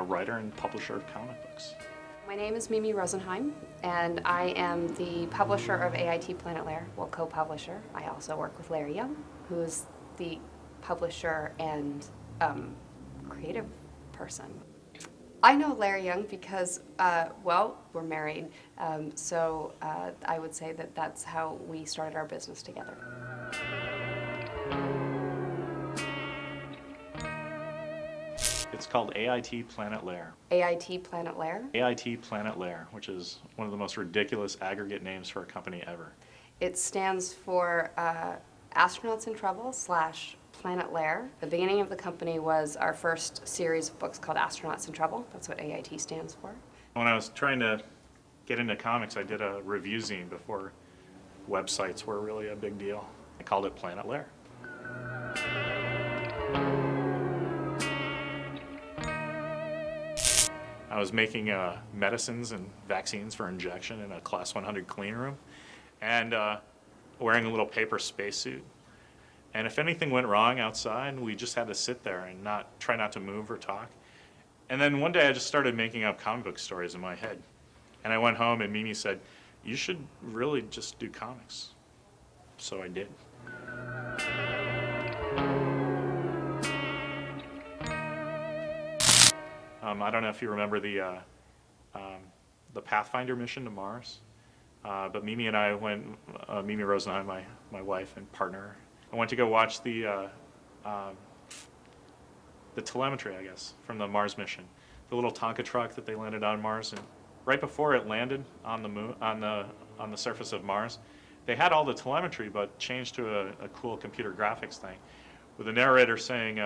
writer and publisher of comic books. My name is Mimi Rosenheim, and I am the publisher of AIT Planet Lair, well, co-publisher. I also work with Larry Young, who is the publisher and creative person. I know Larry Young because, well, we're married, so I would say that that's how we started our business together. It's called AIT Planet Lair. AIT Planet Lair? AIT Planet Lair, which is one of the most ridiculous aggregate names for a company ever. It stands for Astronauts in Trouble / Planet Lair. The beginning of the company was our first series of books called Astronauts in Trouble. That's what AIT stands for. When I was trying to get into comics, I did a review zine before websites were really a big deal. I called it Planet Lair. I was making medicines and vaccines for injection in a Class 100 clean room and wearing a little paper spacesuit. And if anything went wrong outside, we just had to sit there and try not to move or talk. And then one day I just started making up comic book stories in my head. And I went home and Mimi said, "You should really just do comics." So I did. I don't know if you remember the Pathfinder mission to Mars, but Mimi and I went, Mimi Rosenheim, my wife and partner, I went to go watch the telemetry, I guess, from the Mars mission, the little Tonka truck that they landed on Mars, and right before it landed on the moon, on the surface of Mars, they had all the telemetry, but changed to a cool computer graphics thing, with the narrator saying,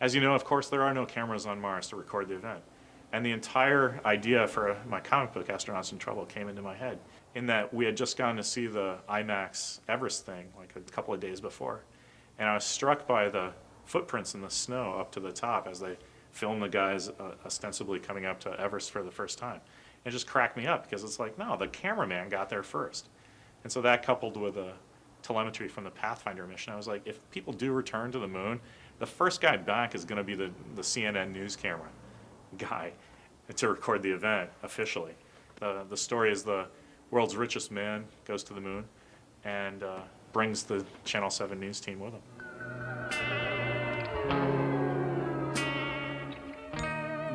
"As you know, of course, there are no cameras on Mars to record the event." And the entire idea for my comic book, Astronauts in Trouble, came into my head, in that we had just gone to see the IMAX Everest thing like a couple of days before. And I was struck by the footprints in the snow up to the top as they filmed the guys ostensibly coming up to Everest for the first time. It just cracked me up because it's like, no, the cameraman got there first. And so that coupled with the telemetry from the Pathfinder mission, I was like, if people do return to the moon, the first guy back is going to be the CNN news camera guy to record the event officially. The story is the world's richest man goes to the moon and brings the Channel 7 news team with him.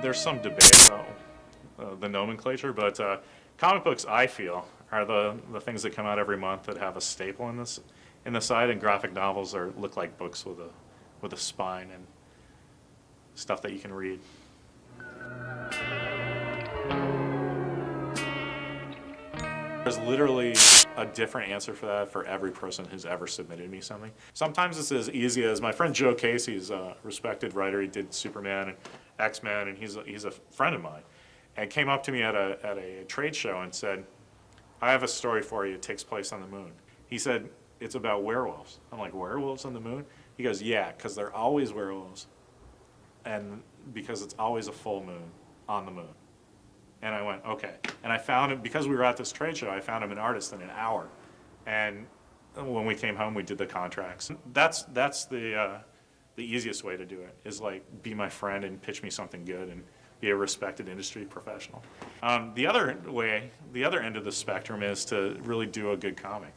There's some debate about the nomenclature, but comic books, I feel, are the things that come out every month that have a staple in the side, and graphic novels look like books with a spine and stuff that you can read. There's literally a different answer for that for every person who's ever submitted me something. Sometimes it's as easy as my friend Joe Casey's a respected writer. He did Superman and X-Men, and he's a friend of mine, and came up to me at a trade show and said, "I have a story for you. It takes place on the moon." He said, "It's about werewolves." I'm like, "Werewolves on the moon?" He goes, "Yeah, because they're always werewolves, and because it's always a full moon on the moon." And I went, okay. And I found him, because we were at this trade show, I found him an artist in an hour. And when we came home, we did the contracts. That's the easiest way to do it, is like, be my friend and pitch me something good and be a respected industry professional. The other end of the spectrum is to really do a good comic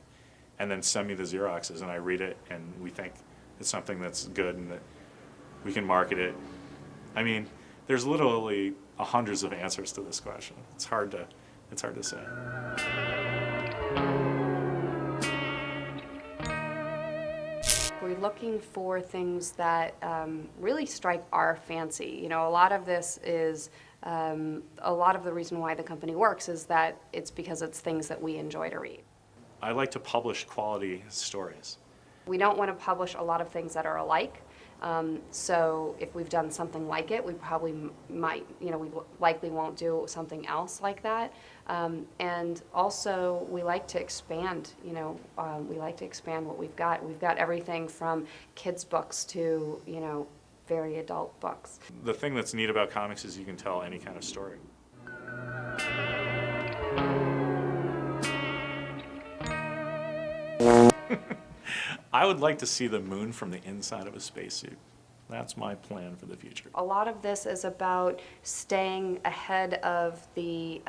and then send me the Xeroxes, and I read it, and we think it's something that's good and that we can market it. I mean, there's literally hundreds of answers to this question. It's hard to say. We're looking for things that really strike our fancy. You know, a lot of this is, a lot of the reason why the company works is that it's because it's things that we enjoy to read. I like to publish quality stories. We don't want to publish a lot of things that are alike. So if we've done something like it, we probably might, you know, we likely won't do something else like that. And also, we like to expand, you know, we like to expand what we've got. We've got everything from kids' books to, you know, very adult books. The thing that's neat about comics is you can tell any kind of story. I would like to see the moon from the inside of a spacesuit. That's my plan for the future. A lot of this is about staying ahead of the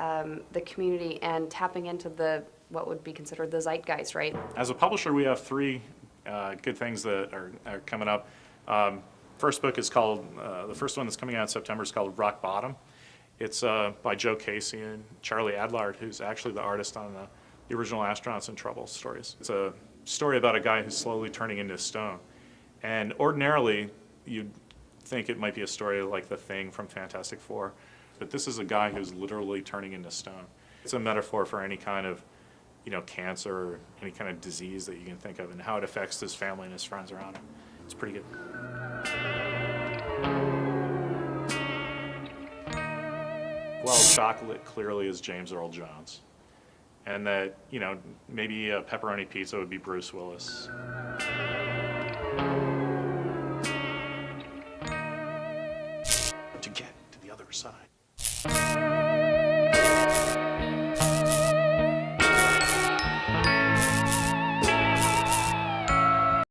community and tapping into what would be considered the zeitgeist, right? As a publisher, we have three good things that are coming up. First book is called, the first one that's coming out in September is called Rock Bottom. It's by Joe Casey and Charlie Adlard, who's actually the artist on the original Astronauts in Trouble stories. It's a story about a guy who's slowly turning into stone. And ordinarily, you'd think it might be a story like The Thing from Fantastic Four, but this is a guy who's literally turning into stone. It's a metaphor for any kind of, cancer or any kind of disease that you can think of and how it affects his family and his friends around him. It's pretty good. Well, chocolate clearly is James Earl Jones. And that, maybe a pepperoni pizza would be Bruce Willis. To get to the other side.